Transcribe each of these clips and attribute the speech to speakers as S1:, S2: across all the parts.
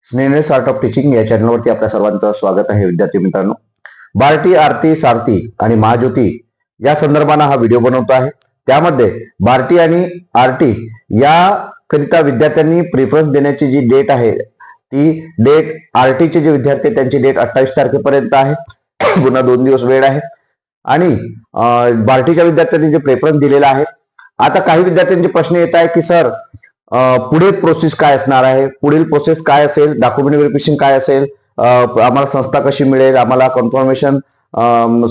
S1: स्नेहनेस art of teaching या चॅनलवरती आपल्या सर्वांचं स्वागत आहे. विद्यार्थी मित्रांनो, बार्टी, आरती, सारथी आणि महाज्योती या संदर्भाने हा व्हिडिओ बनवतो आहे. त्यामध्ये बार्टी आणि आरटी या करिता विद्यार्थ्यांनी प्रेफरन्स देण्याची जी डेट आहे ती डेट आरटीचे जे विद्यार्थी त्यांची डेट 28 तारखेपर्यंत आहे. पुन्हा 2 दिवस वेळ आहे. आणि बार्टीच्या विद्यार्थ्यांनी जे प्रेफरन्स दिलेला आहे, आता काही विद्यार्थ्यांचे प्रश्न येत आहे की सर पुढे प्रोसेस काय असणार आहे, पुढील प्रोसेस काय असेल, डॉक्युमेंट व्हेरिफिकेशन काय असेल, आम्हाला संस्था कशी मिळेल, आम्हाला कन्फर्मेशन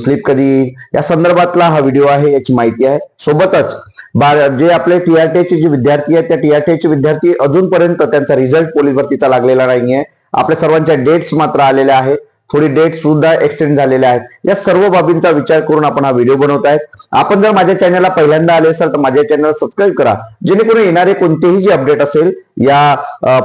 S1: स्लिप कधी येईल, या संदर्भातला हा व्हिडिओ आहे. याची माहिती आहे. सोबतच जे आपले टीआरटीचे जे विद्यार्थी आहेत त्या टीआरटीचे विद्यार्थी अजूनपर्यंत त्यांचा रिझल्ट पोलीस भरतीचा लागलेला नाहीये. आपल्या सर्वांच्या डेट्स मात्र आलेल्या आहेत. थोडी डेट सुद्धा एक्सटेंड झालेल्या आहेत. या सर्व बाबींचा विचार करून आपण हा व्हिडिओ बनवत आहेत. आपण जर माझ्या चॅनलला पहिल्यांदा आले असाल तर माझ्या चॅनल सबस्क्राईब करा, जेणेकरून येणारे कोणतेही जे अपडेट असेल या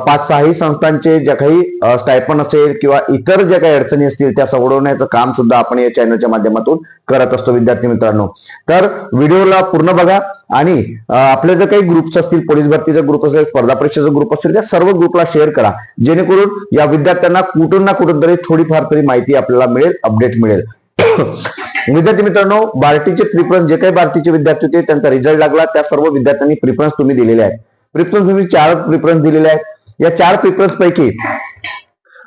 S1: 5-6 संस्थांचे ज्या काही स्टायपन असेल किंवा इतर ज्या काही अडचणी असतील त्या सोडवण्याचं काम सुद्धा आपण या चॅनलच्या माध्यमातून करत असतो. विद्यार्थी मित्रांनो, तर व्हिडिओला पूर्ण बघा आणि आपले जे काही ग्रुप्स असतील, पोलीस भरतीचा ग्रुप असेल, स्पर्धा परीक्षेचा ग्रुप असेल, त्या सर्व ग्रुपला शेअर करा, जेणेकरून या विद्यार्थ्यांना कुठून ना कुठून तरी थोडीफार तरी माहिती आपल्याला मिळेल, अपडेट मिळेल. विद्यार्थी मित्रांनो, बार्टीचे प्रिफरन्स जे काही बार्टीचे विद्यार्थी होते त्यांचा रिझल्ट लागला, त्या सर्व विद्यार्थ्यांनी प्रिफरन्स तुम्ही दिलेले आहेत. प्रिफरन्स तुम्ही 4 प्रिफरन्स दिलेले आहेत. या 4 प्रिफरन्स पैकी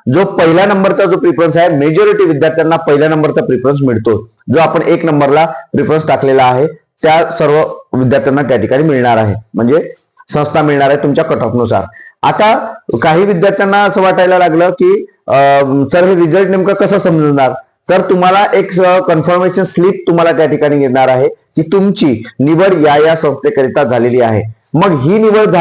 S1: जो पहिल्या नंबरचा जो प्रिफरन्स आहे, मेजॉरिटी विद्यार्थ्यांना पहिल्या नंबरचा प्रिफरन्स मिळतो. जो आपण 1 नंबरला प्रिफरन्स टाकलेला आहे त्या सर्व विद्यार्थ्यांना त्या ठिकाणी मिळणार आहे, म्हणजे संस्था मिळणार आहे तुमच्या कट ऑफ नुसार. आता काही विद्यार्थ्यांना असं वाटायला लागलं की सर हे रिझल्ट नेमकं कसं समजणार, तर तुम्हाला एक कन्फर्मेशन स्लिप तुम्हाला त्या ठिकाणी येणार आहे की तुमची निवड या संस्थेकरिता झालेली आहे. मग ही निवड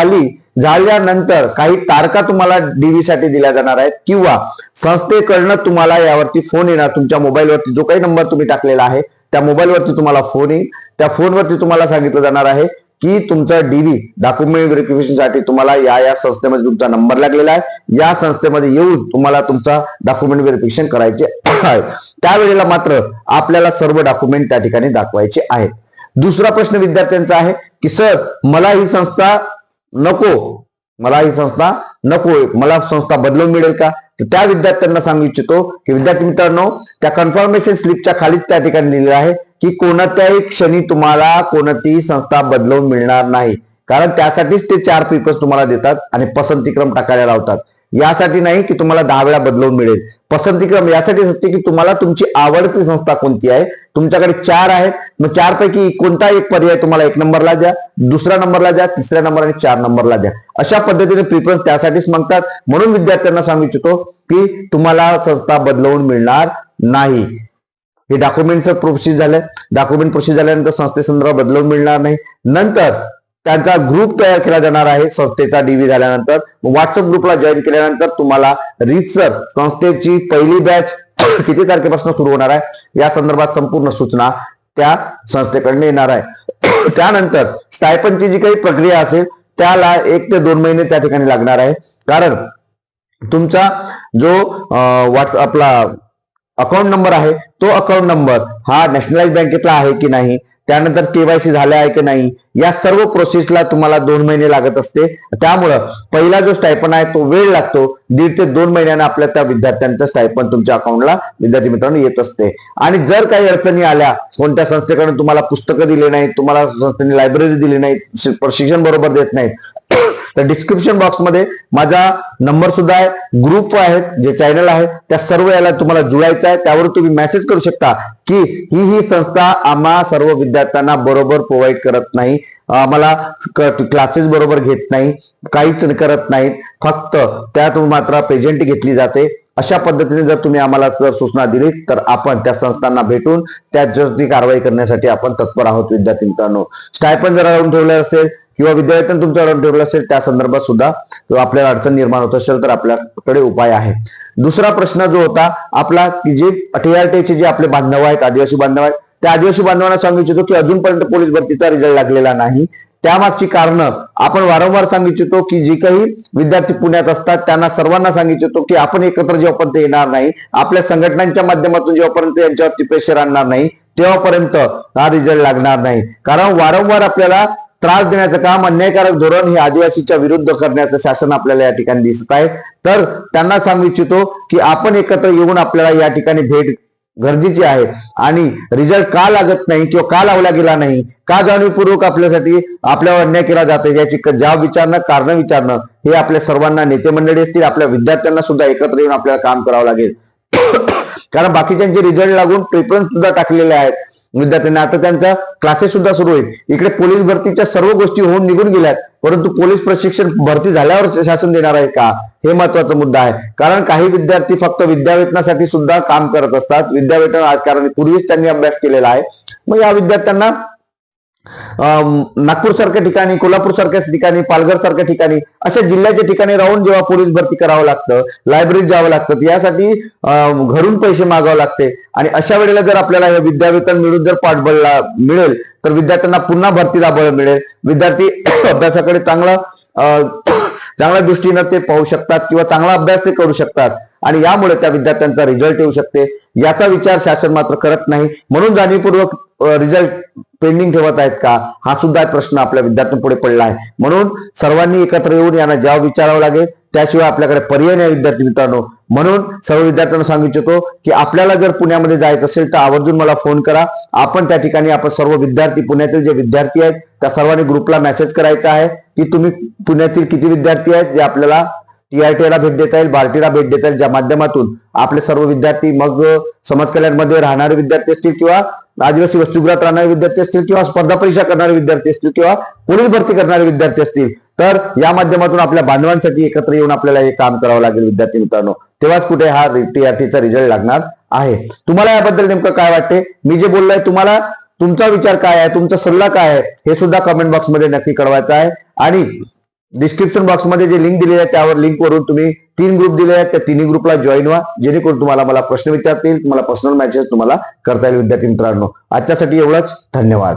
S1: झाल्यानंतर काही तारखा तुम्हाला डीव्ही साठी दिल्या जाणार आहेत किंवा संस्थेकडनं तुम्हाला यावरती फोन येणार. तुमच्या मोबाईलवरती जो काही नंबर तुम्ही टाकलेला आहे त्या मोबाईलवरती तुम्हाला फोन येईल. त्या फोनवरती तुम्हाला सांगितलं जाणार आहे की तुमचा डीव्ही डॉक्युमेंट व्हेरिफिकेशन साठी तुम्हाला या संस्थेमध्ये तुमचा नंबर लागलेला आहे, या संस्थेमध्ये येऊन तुम्हाला तुमचा डॉक्युमेंट व्हेरिफिकेशन करायचे आहे. त्यावेळेला मात्र आपल्याला सर्व डॉक्युमेंट त्या ठिकाणी दाखवायचे आहेत. दुसरा प्रश्न विद्यार्थ्यांचा आहे की सर मला ही संस्था नको, मला संस्था बदलून मिळेल का? तर त्या विद्यार्थ्यांना सांगू इच्छितो की विद्यार्थी मित्रांनो, त्या कन्फर्मेशन स्लिपच्या खालीच त्या ठिकाणी लिहिलेलं आहे की कोणत्याही क्षणी तुम्हाला कोणतीही संस्था बदलवून मिळणार नाही. कारण त्यासाठीच ते 4 पेपर्स तुम्हाला देतात आणि पसंतीक्रम टाकायला लावतात. यासाठी नाही की तुम्हाला 10 वेळा बदलवून मिळेल. पसंतीक्रम यासाठी असते की तुम्हाला तुमची आवडती संस्था कोणती आहे. तुमच्याकडे 4 आहेत, मग 4 पैकी कोणता एक पर्याय तुम्हाला 1 नंबरला द्या, दुसऱ्या नंबरला द्या, तिसऱ्या नंबर आणि 4 नंबरला द्या. अशा पद्धतीने प्रिफरन्स त्यासाठीच मागतात. म्हणून विद्यार्थ्यांना सांगू इच्छितो की तुम्हाला संस्था बदलवून मिळणार नाही. हे डॉक्युमेंटचं प्रोसेस झालं. डॉक्युमेंट प्रोसेस झाल्यानंतर संस्थेसंदर्भात बदलवून मिळणार नाही. नंतर त्यांचा ग्रुप तयार केला जाणार आहे. संस्थेचा डीव्ही झाल्यानंतर व्हॉट्सअप ग्रुपला जॉईन केल्यानंतर तुम्हाला रीतसर संस्थेची पहिली बॅच किती तारखेपासून सुरू होणार आहे या संदर्भात संपूर्ण सूचना त्या संस्थेकडून येणार आहे. त्यानंतर स्टायपनची जी काही प्रक्रिया असेल त्याला 1 ते 2 महिने त्या ठिकाणी लागणार आहे. कारण तुमचा जो व्हॉट्सअपला अकाउंट नंबर आहे तो अकाउंट नंबर हा नॅशनलाइज बँकेतला आहे की नाही, त्यानंतर केवायसी झाले आहे की नाही, या सर्व प्रोसेसला तुम्हाला 2 महिने लागत असते. त्यामुळं पहिला जो स्टायपन आहे तो वेळ लागतो. 1.5 ते 2 महिन्याने आपल्या त्या विद्यार्थ्यांचं स्टायपन तुमच्या अकाउंटला विद्यार्थी मित्रांनो येत असते. आणि जर काही अडचणी आल्या, कोणत्या संस्थेकडून तुम्हाला पुस्तकं दिले नाहीत, तुम्हाला संस्थेने लायब्ररी दिली नाही, प्रशिक्षण बरोबर देत नाहीत, तर डिस्क्रिप्शन बॉक्समध्ये माझा नंबर सुद्धा आहे, ग्रुप आहेत, जे चॅनल आहे त्या सर्व याला तुम्हाला जुळायचं आहे. त्यावर तुम्ही मेसेज करू शकता की ही संस्था आम्हा सर्व विद्यार्थ्यांना बरोबर प्रोव्हाइड करत नाही, आम्हाला क्लासेस बरोबर घेत नाही, काहीच करत नाहीत, फक्त त्यात मात्र प्रेझेंट घेतली जाते. अशा पद्धतीने जर तुम्ही आम्हाला सूचना दिली तर आपण त्या संस्थांना भेटून त्याची कारवाई करण्यासाठी आपण तत्पर आहोत. विद्यार्थी मित्रांनो, स्टायपन जर अडवून ठेवलं असेल किंवा विद्यार्थ्यांनी तुमच्या अडवून ठेवलं असेल त्या संदर्भात सुद्धा आपल्याला अडचण निर्माण होत असेल तर आपल्याकडे उपाय आहे. दुसरा प्रश्न जो होता आपला की जे टीआरटीचे जे आपले बांधव आहेत, आदिवासी बांधव आहेत, त्या आदिवासी बांधवांना सांगू इच्छितो की अजूनपर्यंत पोलीस भरतीचा रिझल्ट लागलेला नाही. त्यामागची कारणं आपण वारंवार सांगू इच्छितो की जे काही विद्यार्थी पुण्यात असतात त्यांना सर्वांना सांगू इच्छितो की आपण एकत्र जेव्हापर्यंत येणार नाही, आपल्या संघटनांच्या माध्यमातून जेव्हापर्यंत यांच्यावरती प्रेशर आणणार नाही तेव्हापर्यंत हा रिझल्ट लागणार नाही. कारण वारंवार आपल्याला त्रास देण्याचं काम, अन्यायकारक धोरण हे आदिवासीच्या विरुद्ध करण्याचं शासन आपल्याला या ठिकाणी दिसत आहे. तर त्यांना सांगू इच्छितो की आपण एकत्र येऊन आपल्याला या ठिकाणी भेट गरजेची आहे आणि रिझल्ट का लागत नाही किंवा का लावला गेला नाही, का जाणीवपूर्वक आपल्यासाठी आपल्यावर अन्याय केला जातो याची जाब विचारणं, कारण विचारणं हे आपल्या सर्वांना, नेते मंडळी असतील, आपल्या विद्यार्थ्यांना सुद्धा एकत्र येऊन आपल्याला काम करावं लागेल. कारण बाकीच्यांचे रिझल्ट लागून पेपर सुद्धा टाकलेले आहेत विद्यार्थ्यांना. आता त्यांचा क्लासेस सुद्धा सुरू होईल. इकडे पोलीस भरतीच्या सर्व गोष्टी होऊन निघून गेल्यात, परंतु पोलीस प्रशिक्षण भरती झाल्यावर शासन देणार आहे का, हे महत्वाचा मुद्दा आहे. कारण काही विद्यार्थी फक्त विद्यावेतनासाठी सुद्धा काम करत असतात. विद्यावेतन कारण पूर्वीच त्यांनी अभ्यास केलेला आहे. मग या विद्यार्थ्यांना नागपूर सारख्या ठिकाणी, कोल्हापूर सारख्या ठिकाणी, पालघर सारख्या ठिकाणी, अशा जिल्ह्याच्या ठिकाणी राहून जेव्हा पोलीस भरती करावं लागतं, लायब्ररीत जावं लागतं, यासाठी घरून पैसे मागावे लागते. आणि अशा वेळेला जर आपल्याला हे विद्यावेतन मिळून जर पाठबळ मिळेल तर विद्यार्थ्यांना पुन्हा भरतीला बळ मिळेल. विद्यार्थी अभ्यासाकडे चांगल्या दृष्टीनं ते पाहू शकतात किंवा चांगला अभ्यास ते करू शकतात आणि यामुळे त्या विद्यार्थ्यांचा रिझल्ट येऊ शकते. याचा विचार शासन मात्र करत नाही. म्हणून जाणीवपूर्वक रिझल्ट पेंडिंग ठेवत आहेत का, हा सुद्धा प्रश्न आपल्या विद्यार्थ्यांपुढे पडला आहे. म्हणून सर्वांनी एकत्र येऊन यांना जबाब विचारावा लागेल. त्याशिवाय आपल्याकडे पर्याय नाही विद्यार्थी मित्रांनो. म्हणून सर्व विद्यार्थ्यांना सांगू इच्छितो की आपल्याला जर पुण्यामध्ये जायचं असेल तर आवर्जून मला फोन करा. आपण त्या ठिकाणी आपण सर्व विद्यार्थी, पुण्यातील जे विद्यार्थी आहेत त्या सर्वांनी ग्रुपला मेसेज करायचा आहे की तुम्ही पुण्यातील किती विद्यार्थी आहेत जे आपल्याला TRT ला भेट देता येईल, बार्टीला भेट देता येईल, ज्या माध्यमातून आपले सर्व विद्यार्थी, मग समाज कल्याणमध्ये राहणारे विद्यार्थी असतील किंवा आदिवासी वसतिगृहात राहणारे विद्यार्थी असतील किंवा स्पर्धा परीक्षा करणारे विद्यार्थी असतील किंवा पोलीस भरती करणारे विद्यार्थी असतील, तर या माध्यमातून आपल्या बांधवांसाठी एकत्र येऊन आपल्याला हे काम करावं लागेल विद्यार्थी मित्रांनो. तेव्हाच कुठे हा TRTचा रिझल्ट लागणार आहे. तुम्हाला याबद्दल नेमकं काय वाटते, मी जे बोललोय तुम्हाला तुमचा विचार काय आहे, तुमचा सल्ला काय आहे, हे सुद्धा कमेंट बॉक्समध्ये नक्की कळवायचं आहे. आणि डिस्क्रिप्शन बॉक्समध्ये जे लिंक दिली आहे त्यावर लिंकवरून तुम्ही 3 ग्रुप दिले आहेत, त्या 3 ग्रुपला जॉईन व्हा, जेणेकरून तुम्हाला मला प्रश्न विचारतील, तुम्हाला पर्सनल मेसेज तुम्हाला करता येईल विद्यार्थी मित्रांनो. आजच्यासाठी एवढंच. धन्यवाद.